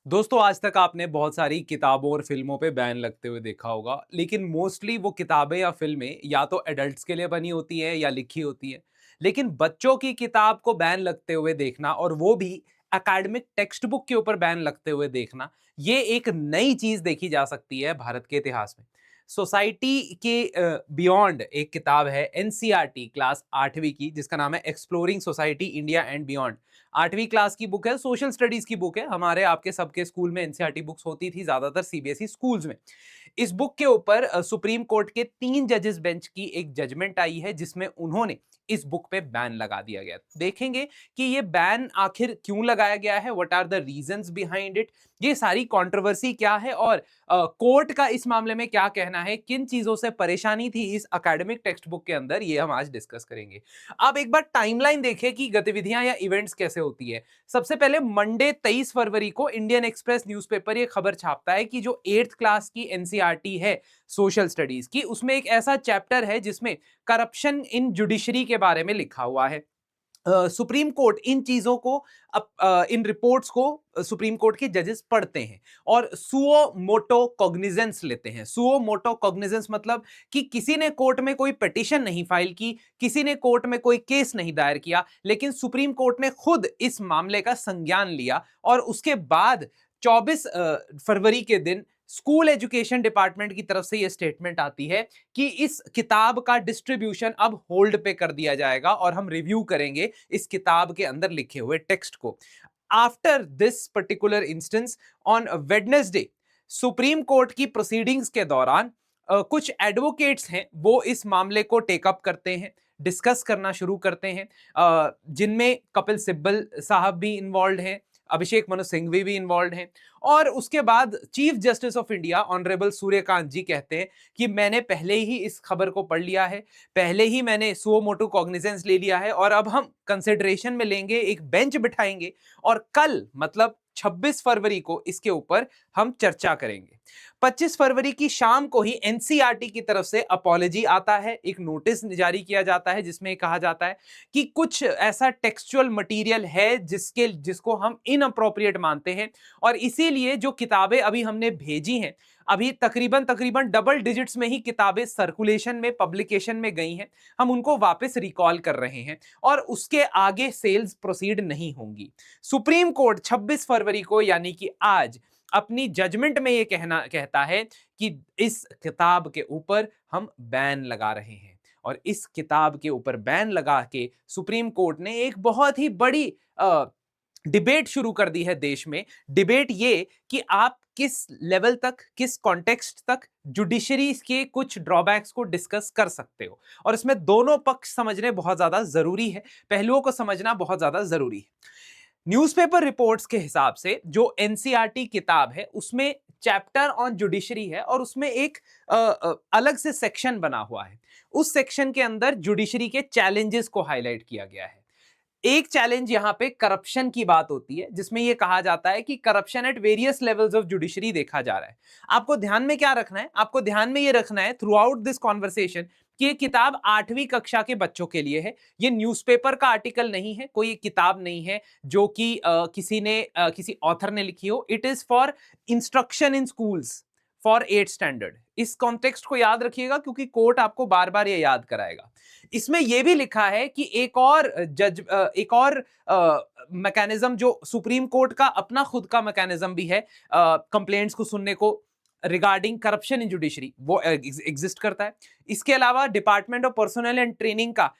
दोस्तों, आज तक आपने बहुत सारी किताबों और फिल्मों पे बैन लगते हुए देखा होगा, लेकिन मोस्टली वो किताबें या फिल्में या तो एडल्ट्स के लिए बनी होती हैं या लिखी होती हैं। लेकिन बच्चों की किताब को बैन लगते हुए देखना, और वो भी एकेडमिक टेक्स्ट बुक के ऊपर बैन लगते हुए देखना, ये एक नई चीज देखी जा सकती है भारत के इतिहास में। सोसाइटी के बियॉन्ड एक किताब है एनसीईआरटी क्लास 8वीं की, जिसका नाम है exploring society India and beyond. 8वीं क्लास की बुक है, सोशल स्टडीज की बुक है। हमारे आपके सबके स्कूल में एनसीईआरटी बुक्स होती थी, ज्यादातर सीबीएसई स्कूल्स में। इस बुक के ऊपर सुप्रीम कोर्ट के 3 जजेस बेंच की एक जजमेंट आई है, जिसमें उन्होंने इस बुक पे बैन लगा दिया गया। देखेंगे कि ये बैन आखिर क्यों लगाया गया है, what are the reasons behind it, ये सारी कंट्रोवर्सी क्या है, और कोर्ट का इस मामले में क्या कहना है, किन चीजों से परेशानी थी इस एकेडमिक टेक्स्ट बुक के अंदर, ये हम आज डिस्कस करेंगे। आप एक बार टाइमलाइन देखें कि गतिविधियां या इवेंट्स कैसे होती है। सबसे पहले मंडे 23 फरवरी को इंडियन एक्सप्रेस न्यूज़पेपर ये खबर छापता है कि जो 8th क्लास की एनसीईआरटी है सोशल स्टडीज की, उसमें एक ऐसा चैप्टर है जिसमें करप्शन इन जुडिशरी के बारे में लिखा हुआ है। सुप्रीम कोर्ट इन चीजों को इन रिपोर्ट्स को सुप्रीम कोर्ट के जजेस पढ़ते हैं और सुओ मोटो कॉग्निजेंस लेते हैं। सुओ मोटो कॉग्निजेंस मतलब कि किसी ने कोर्ट में कोई पिटीशन नहीं फाइल की, किसी ने कोर्ट में कोई केस नहीं दायर किया, लेकिन सुप्रीम कोर्ट ने खुद इस मामले का संज्ञान लिया और उसके बाद 24 फरवरी के दिन स्कूल एजुकेशन डिपार्टमेंट की तरफ से यह स्टेटमेंट आती है कि इस किताब का डिस्ट्रीब्यूशन अब होल्ड पे कर दिया जाएगा और हम रिव्यू करेंगे इस किताब के अंदर लिखे हुए टेक्स्ट को। After this particular instance, on Wednesday, supreme Court की प्रोसीडिंग्स के दौरान कुछ एडवोकेट्स हैं, वो इस मामले को टेकअप करते हैं, डिस्कस करना शुरू करते हैं, जिनमें कपिल सिब्बल साहब भी इन्वॉल्व हैं, अभिषेक मनु सिंघवी भी इन्वॉल्व हैं। और उसके बाद chief justice of India honourable Suryakant ji कहते हैं कि मैंने पहले ही इस खबर को पढ़ लिया है, पहले ही मैंने सुओ मोटो कॉग्निजेंस ले लिया है, और अब हम कंसिडरेशन में लेंगे, एक बेंच बिठाएंगे और कल मतलब 26 फरवरी को इसके ऊपर हम चर्चा करेंगे। 25 फरवरी की शाम को ही एनसीईआरटी की तरफ से अपॉलजी आता है, एक नोटिस जारी किया जाता है जिसमें कहा जाता है कि कुछ ऐसा टेक्सचुअल मटेरियल है जिसको हम इनअप्रोप्रिएट मानते हैं, और इसीलिए जो किताबें अभी हमने भेजी हैं, अभी तकरीबन तकरीबन डबल डिजिट्स में ही किताबें सर्कुलेशन में, पब्लिकेशन में गई हैं, हम उनको वापस रिकॉल कर रहे हैं और उसके आगे सेल्स प्रोसीड नहीं होंगी। सुप्रीम कोर्ट 26 फरवरी को यानी कि आज अपनी जजमेंट में यह कहता है कि इस किताब के ऊपर हम बैन लगा रहे हैं, और इस किताब के ऊपर बैन लगा के सुप्रीम कोर्ट ने एक बहुत ही बड़ी डिबेट शुरू कर दी है देश में। डिबेट ये कि आप किस लेवल तक, किस कॉन्टेक्स्ट तक जुडिशरी के कुछ ड्रॉबैक्स को डिस्कस कर सकते हो, और इसमें दोनों पक्ष समझने बहुत ज्यादा जरूरी है, पहलुओं को समझना बहुत ज्यादा जरूरी है। न्यूज़पेपर रिपोर्ट्स के हिसाब से जो एनसीईआरटी किताब है उसमें चैप्टर ऑन जुडिशरी है, और उसमें एक अलग से सेक्शन बना हुआ है। उस सेक्शन के अंदर जुडिशरी के चैलेंजेस को हाईलाइट किया गया है। एक चैलेंज यहां पे करप्शन की बात होती है, जिसमें यह कहा जाता है कि corruption at various levels of judiciary देखा जा रहा है। आपको ध्यान में क्या रखना है? आपको ध्यान में यह रखना है थ्रू आउट दिस कॉन्वर्सेशन कि ये किताब 8वीं कक्षा के बच्चों के लिए है। ये न्यूज़पेपर का आर्टिकल नहीं है, कोई किताब नहीं है जो कि किसी ऑथर ने लिखी हो। It is for instruction in schools for 8th standard. इस कॉन्टेक्स्ट को याद रखिएगा, क्योंकि कोर्ट आपको बार बार ये याद कराएगा। इसमें यह भी लिखा है कि एक और मैकेनिज्म, जो सुप्रीम कोर्ट का अपना खुद का मैकेनिज्म भी है कंप्लेंट्स को सुनने को रिगार्डिंग करप्शन इन जुडिशरी, वो एग्जिस्ट करता है। इसके अलावा department of personnel and training का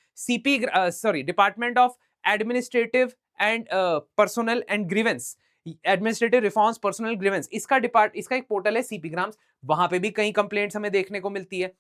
department of administrative and personnel and grievance, administrative reforms personnel grievance, इसका एक पोर्टल है सीपीग्राम्स, वहां पे भी कई कंप्लेंट्स हमें देखने को मिलती है।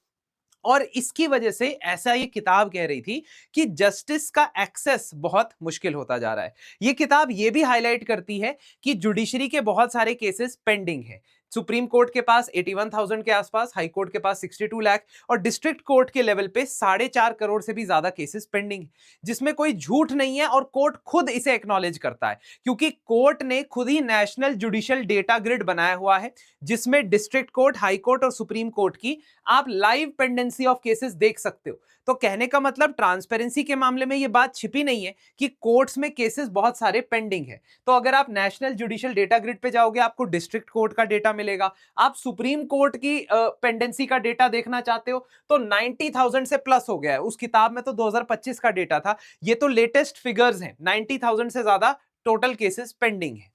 और इसकी वजह से ऐसा ये किताब कह रही थी कि जस्टिस का एक्सेस बहुत मुश्किल होता जा रहा है। ये किताब ये भी हाईलाइट करती है कि जुडिशरी के बहुत सारे केसेस पेंडिंग हैं, सुप्रीम कोर्ट के पास 81,000 के आसपास, हाई कोर्ट के पास 62 लाख और डिस्ट्रिक्ट कोर्ट के लेवल पे 4.5 करोड़ से भी ज्यादा केसेस पेंडिंग, जिसमें कोई झूठ नहीं है और कोर्ट खुद इसे एक्नॉलेज करता है, क्योंकि कोर्ट ने खुद ही नेशनल जुडिशियल डेटा ग्रिड बनाया हुआ है जिसमें डिस्ट्रिक्ट कोर्ट, हाई कोर्ट और सुप्रीम कोर्ट की आप लाइव पेंडेंसी ऑफ केसेस देख सकते हो। तो कहने का मतलब ट्रांसपेरेंसी के मामले में यह बात छिपी नहीं है कि कोर्ट्स में केसेस बहुत सारे पेंडिंग है। तो अगर आप नेशनल जुडिशियल डेटा ग्रिड पे जाओगे आपको डिस्ट्रिक्ट कोर्ट का डेटा मिलेगा। आप सुप्रीम कोर्ट की पेंडेंसी का डेटा देखना चाहते हो तो 90,000 से प्लस हो गया है। उस किताब में तो 2025 का डेटा था, ये तो लेटेस्ट फिगर्स हैं। 90,000 से ज्यादा टोटल केसेस पेंडिंग है।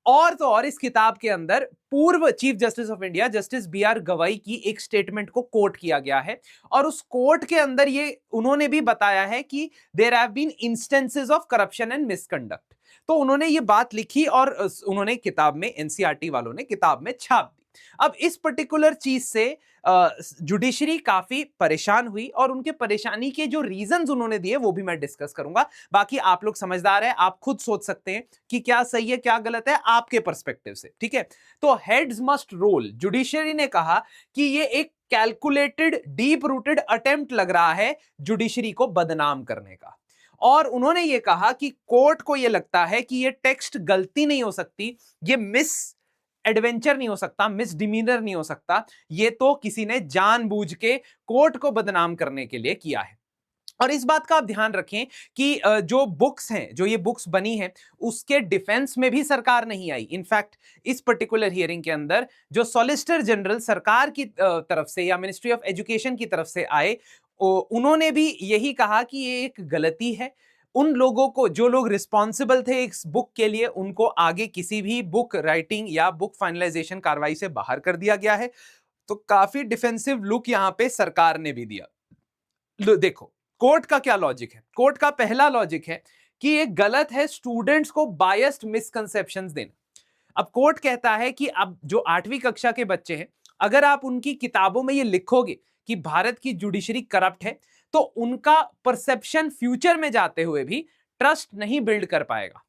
और तो और इस किताब के अंदर पूर्व chief justice of India justice B R. Gavai की एक स्टेटमेंट को कोट किया गया है और उस कोर्ट के अंदर ये उन्होंने भी बताया है कि there have been instances of corruption and misconduct. तो उन्होंने ये बात लिखी और उन्होंने किताब में, एनसीईआरटी वालों ने किताब में छाप दी। अब इस पर्टिकुलर चीज से जुडिशरी काफी परेशान हुई और उनके परेशानी के जो रीजंस उन्होंने दिए वो भी मैं डिस्कस करूंगा। बाकी आप लोग समझदार हैं, आप खुद सोच सकते हैं कि क्या सही है क्या गलत है आपके पर्सपेक्टिव से, ठीक है। तो हेड्स मस्ट रोल, जुडिशरी ने कहा कि ये एक कैलकुलेटेड डीप रूटेड अटेम्प्ट लग रहा है जुडिशरी को बदनाम करने का। और उन्होंने ये कहा कि कोर्ट को ये लगता है कि ये टेक्स्ट गलती नहीं हो सकती, ये मिस एडवेंचर नहीं हो सकता, मिस डिमीनर नहीं हो सकता, ये तो किसी ने जानबूझ के कोर्ट को बदनाम करने के लिए किया है। और इस बात का आप ध्यान रखें कि जो बुक्स हैं, जो ये बुक्स बनी हैं, उसके डिफेंस में भी सरकार नहीं आई। इनफैक्ट इस पर्टिकुलर हियरिंग के अंदर जो सॉलिसिटर जनरल सरकार की तरफ से या मिनिस्ट्री ऑफ एजुकेशन की तरफ से आए, उन्होंने भी यही कहा कि ये एक गलती है। उन लोगों को, जो लोग रिस्पॉन्सिबल थे इस बुक के लिए, उनको आगे किसी भी बुक राइटिंग या बुक फाइनलाइजेशन कार्रवाई से बाहर कर दिया गया है। तो काफी डिफेंसिव लुक यहां पे सरकार ने भी दिया। देखो कोर्ट का क्या लॉजिक है। कोर्ट का पहला लॉजिक है कि ये गलत है स्टूडेंट्स को बायस्ड मिसकंसेप्शंस देना। अब कोर्ट कहता है कि अब जो 8वीं कक्षा के बच्चे हैं, अगर आप उनकी किताबों में ये लिखोगे कि भारत की जुडिशरी करप्ट है, तो उनका परसेप्शन फ्यूचर में जाते हुए भी ट्रस्ट नहीं बिल्ड कर पाएगा,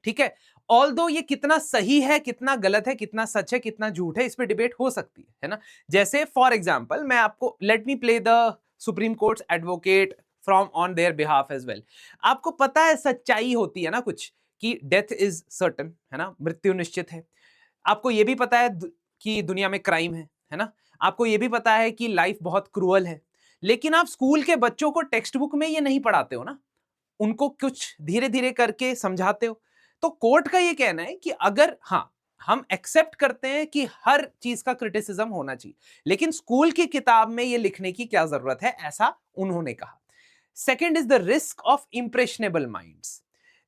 ठीक है। ऑल्दो ये कितना सही है, कितना गलत है, कितना सच है, कितना झूठ है, इस पे डिबेट हो सकती है ना। जैसे फॉर एग्जांपल मैं आपको, let me play the Supreme Court's advocate from on their behalf as well. आपको पता है सच्चाई होती है ना कुछ, कि डेथ इज सर्टन, है ना, मृत्यु निश्चित है। आपको यह भी पता है कि दुनिया में क्राइम है ना। आपको यह भी पता है कि लाइफ बहुत क्रूअल है। लेकिन आप स्कूल के बच्चों को टेक्स्ट बुक में ये नहीं पढ़ाते हो ना, उनको कुछ धीरे धीरे करके समझाते हो। तो कोर्ट का ये कहना है कि अगर हाँ, हम एक्सेप्ट करते हैं कि हर चीज का क्रिटिसिज्म होना चाहिए, लेकिन स्कूल की किताब में ये लिखने की क्या जरूरत है, ऐसा उन्होंने कहा। Second is the risk of impressionable minds.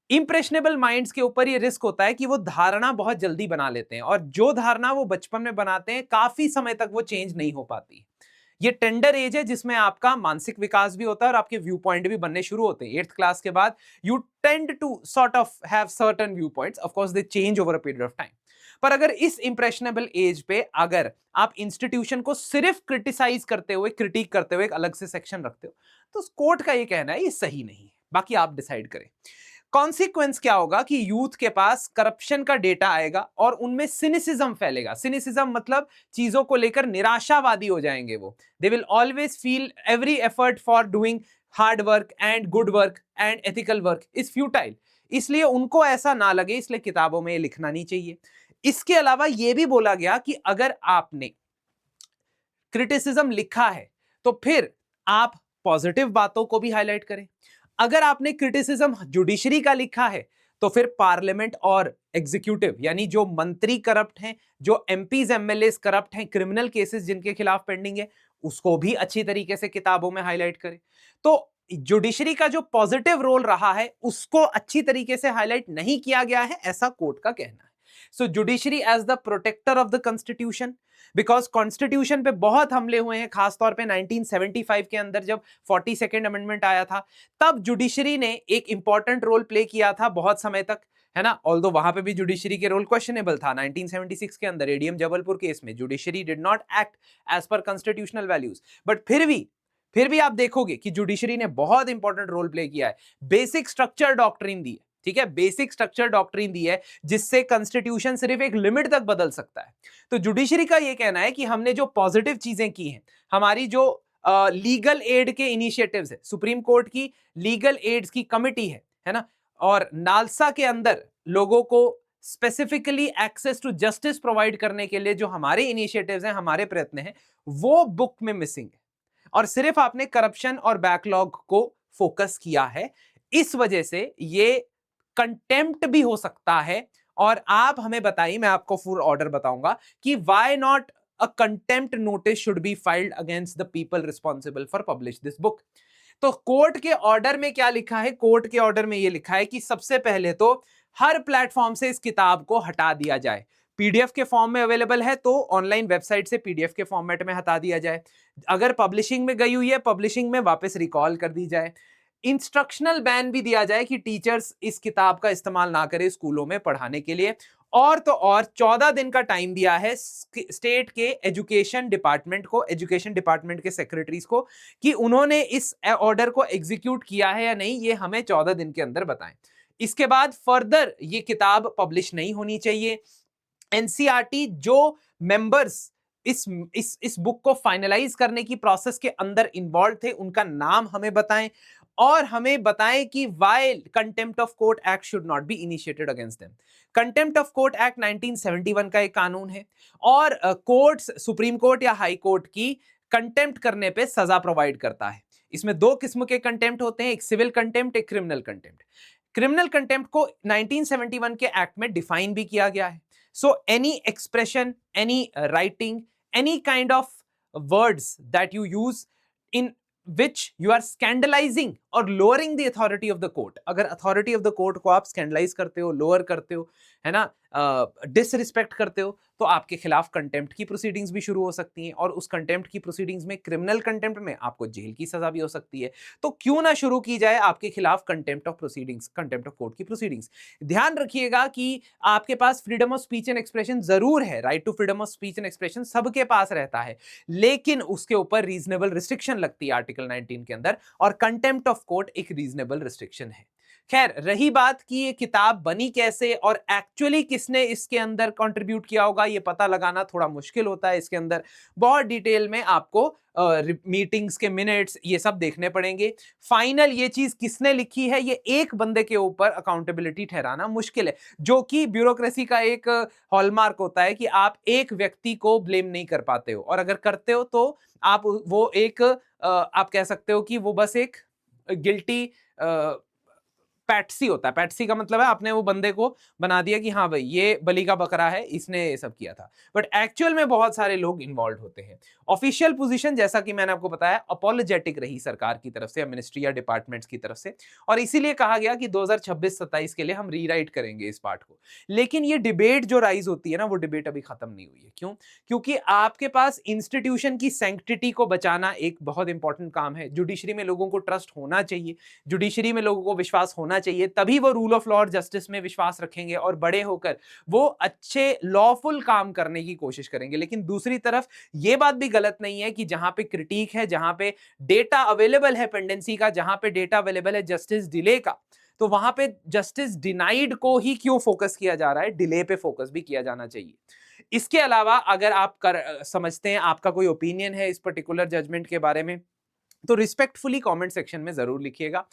Impressionable minds के ऊपर ये रिस्क होता है कि वो धारणा बहुत जल्दी बना लेते हैं, और जो धारणा वो बचपन में बनाते हैं काफी समय तक वो चेंज नहीं हो पाती। ये टेंडर एज है जिसमें आपका मानसिक विकास भी होता है और आपके व्यू पॉइंट भी बनने शुरू होते हैं। 8th क्लास के बाद you tend to sort of have certain view points, of course they change over a period of time. पर अगर इस इंप्रेशनेबल एज पे अगर आप इंस्टीट्यूशन को सिर्फ क्रिटिसाइज करते हुए, क्रिटिक करते हुए एक अलग से सेक्शन रखते हो, तो कोर्ट का ये कहना है ये सही नहीं है। बाकी आप डिसाइड करें। कॉन्सिक्वेंस क्या होगा कि यूथ के पास करप्शन का डेटा आएगा और उनमें सिनिसिज्म फैलेगा। सिनिसिज्म मतलब चीजों को लेकर निराशावादी हो जाएंगे वो। They will always feel every effort for doing hard work and good work and ethical work is futile. इसलिए उनको ऐसा ना लगे, इसलिए किताबों में ये लिखना नहीं चाहिए। इसके अलावा यह भी बोला गया कि अगर आपने क्रिटिसिज्म लिखा है तो फिर आप पॉजिटिव बातों को भी हाईलाइट करें। अगर आपने क्रिटिसिज्म जुडिशरी का लिखा है तो फिर पार्लियामेंट और एग्जीक्यूटिव, यानी जो मंत्री करप्ट हैं, जो एमपीज एमएलएस करप्ट हैं, क्रिमिनल केसेस जिनके खिलाफ पेंडिंग है, उसको भी अच्छी तरीके से किताबों में हाईलाइट करें। तो जुडिशरी का जो पॉजिटिव रोल रहा है उसको अच्छी तरीके से हाईलाइट नहीं किया गया है, ऐसा कोर्ट का कहना है। So judiciary as the protector of the constitution, because constitution पे बहुत हमले हुए हैं, खासतौर पे 1975 के अंदर जब 42nd अमेंडमेंट आया था, तब जुडिशरी ने एक इंपॉर्टेंट रोल प्ले किया था बहुत समय तक, है ना। ऑल्दो वहां पे भी जुडिशरी के रोल क्वेश्चनेबल था। 1976 के अंदर एडीएम जबलपुर केस में judiciary did not act as per constitutional values, but फिर भी आप देखोगे कि जुडिशरी ने बहुत इंपॉर्टेंट रोल प्ले किया है। बेसिक स्ट्रक्चर डॉक्ट्रिन दी है, ठीक है, बेसिक स्ट्रक्चर डॉक्ट्रिन दी है जिससे कॉन्स्टिट्यूशन सिर्फ एक लिमिट तक बदल सकता है। तो जुडिशरी का ये कहना है कि हमने जो पॉजिटिव चीजें की हैं, हमारी जो लीगल एड के इनिशिएटिव्स है, सुप्रीम कोर्ट की लीगल एड्स की कमिटी है ना, और नालसा के अंदर लोगों को specifically access to justice provide करने के लिए जो हमारे इनिशिएटिव्स हैं, हमारे प्रयत्न हैं, वो बुक में मिसिंग है और सिर्फ आपने करप्शन और बैकलॉग को फोकस किया है। इस वजह से ये कंटेम्प्ट भी हो सकता है। और आप हमें बताइए, मैं आपको फुल ऑर्डर बताऊंगा कि why not a contempt notice should be filed against the people responsible for publish this book. तो कोर्ट के ऑर्डर में क्या लिखा है? कोर्ट के ऑर्डर में यह लिखा है कि सबसे पहले तो हर प्लेटफॉर्म से इस किताब को हटा दिया जाए। पीडीएफ के फॉर्म में अवेलेबल है तो ऑनलाइन वेबसाइट से पीडीएफ के फॉर्मेट में हटा दिया जाए। अगर पब्लिशिंग में गई हुई है, पब्लिशिंग में वापस रिकॉल कर दी जाए। इंस्ट्रक्शनल बैन भी दिया जाए कि टीचर्स इस किताब का इस्तेमाल ना करें स्कूलों में पढ़ाने के लिए। और तो और 14 दिन का टाइम दिया है स्टेट के एजुकेशन डिपार्टमेंट को, एजुकेशन डिपार्टमेंट के सेक्रेटरीज को, कि उन्होंने इस ऑर्डर को एग्जीक्यूट किया है या नहीं, ये हमें 14 दिन के अंदर बताएं। इसके बाद फर्दर ये किताब पब्लिश नहीं होनी चाहिए। एनसीईआरटी जो मेंबर्स इस बुक को फाइनलाइज करने की प्रोसेस के अंदर इन्वॉल्व थे, उनका नाम हमें बताएं और हमें बताएं कि why contempt of court act should not be initiated against them. Contempt of court act 1971 का एक कानून है और कोर्ट्स, सुप्रीम कोर्ट या हाई कोर्ट की कंटेम्प्ट करने पे सजा प्रोवाइड करता है। इसमें दो किस्म के कंटेम्प्ट होते हैं, एक सिविल कंटेम्प्ट, एक क्रिमिनल कंटेम्प्ट। क्रिमिनल कंटेम्प्ट को 1971 के एक्ट में डिफाइन भी किया गया है। So any expression, any writing, any kind of words that you use in which you are scandalizing or lowering the authority of the court, अगर authority of the court को आप scandalize करते हो, lower करते हो, है ना, डिसरिस्पेक्ट करते हो, तो आपके खिलाफ कंटेम्प्ट की प्रोसीडिंग्स भी शुरू हो सकती हैं और उस कंटेम्प्ट की प्रोसीडिंग्स में, क्रिमिनल कंटेम्प्ट में आपको जेल की सजा भी हो सकती है। तो क्यों ना शुरू की जाए आपके खिलाफ contempt of proceedings, contempt of court की प्रोसीडिंग्स। ध्यान रखिएगा कि आपके पास freedom of speech and expression जरूर है, right to freedom of speech and expression सबके पास रहता है, लेकिन उसके ऊपर रीजनेबल रिस्ट्रिक्शन लगती है आर्टिकल 19 के अंदर, और कंटेम्प्ट ऑफ कोर्ट एक रीजनेबल रिस्ट्रिक्शन है। खैर, रही बात कि ये किताब बनी कैसे और एक्चुअली किसने इसके अंदर कंट्रीब्यूट किया होगा, ये पता लगाना थोड़ा मुश्किल होता है। इसके अंदर बहुत डिटेल में आपको मीटिंग्स के मिनट्स ये सब देखने पड़ेंगे। फाइनल ये चीज किसने लिखी है, ये एक बंदे के ऊपर अकाउंटेबिलिटी ठहराना मुश्किल है, जो कि ब्यूरोक्रेसी का एक हॉलमार्क होता है कि आप एक व्यक्ति को ब्लेम नहीं कर पाते हो, और अगर करते हो तो आप वो एक आप कह सकते हो कि वो बस एक गिल्टी पैट्सी होता है। पैट्सी का मतलब है आपने वो बंदे को बना दिया कि हाँ भाई ये बलि का बकरा है, इसने ये सब किया था, बट एक्चुअल में बहुत सारे लोग इन्वॉल्व होते हैं। ऑफिशियल पोजीशन जैसा कि मैंने आपको बताया अपोलोजेटिक रही सरकार की तरफ से या मिनिस्ट्री या डिपार्टमेंट्स की तरफ से, और इसीलिए कहा गया कि 2026-27 के लिए हम रीराइट करेंगे इस पार्ट को। लेकिन ये डिबेट जो राइज होती है ना, वो डिबेट अभी खत्म नहीं हुई है। क्यों? क्योंकि आपके पास इंस्टीट्यूशन की सैंक्टिटी को बचाना एक बहुत इंपॉर्टेंट काम है। जुडिशरी में लोगों को ट्रस्ट होना चाहिए, जुडिशरी में लोगों को विश्वास होना चाहिए, तभी वो रूल ऑफ लॉ और जस्टिस में विश्वास रखेंगे और बड़े होकर वो अच्छे लॉफुल काम करने की कोशिश करेंगे। लेकिन दूसरी तरफ ये बात भी गलत नहीं है कि जहां पे क्रिटिक है, जहां पे डेटा अवेलेबल है पेंडेंसी का, जहां पे डेटा अवेलेबल है जस्टिस डिले का, तो वहां पे जस्टिस डिनाइड को ही क्यों फोकस किया जा रहा है, डिले पे फोकस भी किया जाना चाहिए। इसके अलावा अगर आप समझते हैं, आपका कोई ओपिनियन है इस पर्टिकुलर जजमेंट के बारे में, तो रिस्पेक्टफुली कमेंट सेक्शन में जरूर लिखिएगा।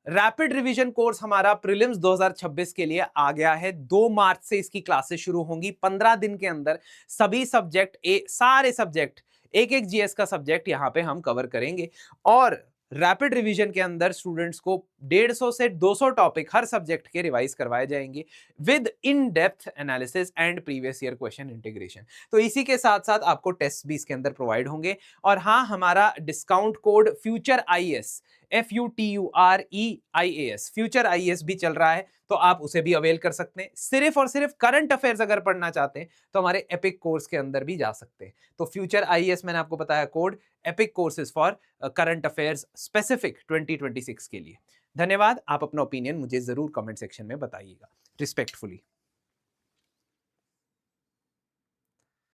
रैपिड रिवीजन कोर्स हमारा प्रीलिम्स 2026 के लिए आ गया है। 2 मार्च से इसकी क्लासेस शुरू होंगी। 15 दिन के अंदर सभी सब्जेक्ट, सारे सब्जेक्ट, एक एक जीएस का सब्जेक्ट यहां पे हम कवर करेंगे। और रैपिड रिवीजन के अंदर स्टूडेंट्स को 150 से 200 टॉपिक हर सब्जेक्ट के रिवाइज करवाए जाएंगे with in depth analysis and previous year question integration. तो इसी के साथ साथ आपको टेस्ट भी इसके अंदर प्रोवाइड होंगे। और हाँ, हमारा discount code future IAS, FUTUREIAS, future IAS भी चल रहा है, तो आप उसे भी अवेल कर सकते हैं। सिर्फ और सिर्फ करंट अफेयर्स अगर पढ़ना चाहते हैं तो हमारे एपिक कोर्स के अंदर भी जा सकते हैं। तो फ्यूचर आईएएस मैंने आपको बताया code, epic courses for current affairs specific 2026 के लिए। धन्यवाद। आप अपना ओपिनियन मुझे जरूर कमेंट सेक्शन में बताइएगा। रिस्पेक्टफुली।